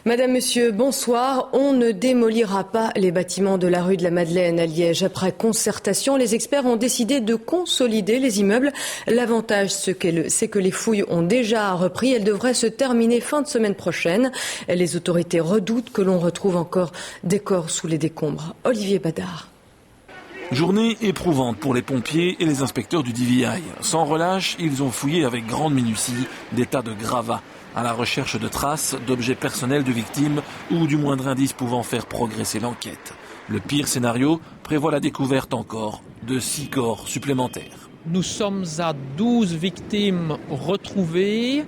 Madame, Monsieur, bonsoir. On ne démolira pas les bâtiments de la rue de la Madeleine à Liège. Après concertation, les experts ont décidé de consolider les immeubles. L'avantage, c'est que les fouilles ont déjà repris. Elles devraient se terminer fin de semaine prochaine. Les autorités redoutent que l'on retrouve encore des corps sous les décombres. Olivier Badard. Journée éprouvante pour les pompiers et les inspecteurs du DVI. Sans relâche, ils ont fouillé avec grande minutie des tas de gravats, à la recherche de traces, d'objets personnels de victimes ou du moindre indice pouvant faire progresser l'enquête. Le pire scénario prévoit la découverte encore de 6 corps supplémentaires. Nous sommes à 12 victimes retrouvées.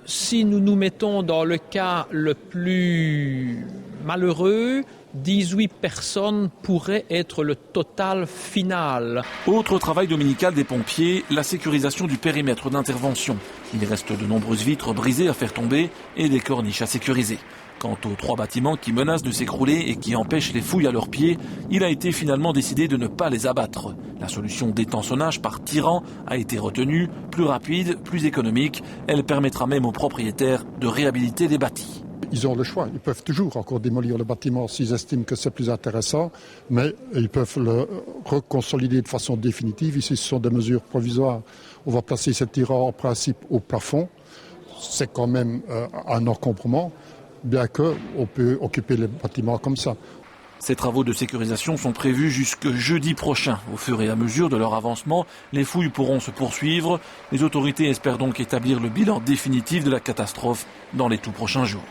Si nous nous mettons dans le cas le plus malheureux, 18 personnes pourraient être le total final. Autre travail dominical des pompiers, la sécurisation du périmètre d'intervention. Il reste de nombreuses vitres brisées à faire tomber et des corniches à sécuriser. Quant aux 3 bâtiments qui menacent de s'écrouler et qui empêchent les fouilles à leurs pieds, il a été finalement décidé de ne pas les abattre. La solution d'étançonnage par tirant a été retenue, plus rapide, plus économique. Elle permettra même aux propriétaires de réhabiliter les bâtis. Ils ont le choix, ils peuvent toujours encore démolir le bâtiment s'ils estiment que c'est plus intéressant, mais ils peuvent le reconsolider de façon définitive. Ici, ce sont des mesures provisoires. On va placer ces tirants en principe au plafond. C'est quand même un encombrement, bien qu'on peut occuper les bâtiments comme ça. Ces travaux de sécurisation sont prévus jusque jeudi prochain. Au fur et à mesure de leur avancement, les fouilles pourront se poursuivre. Les autorités espèrent donc établir le bilan définitif de la catastrophe dans les tout prochains jours.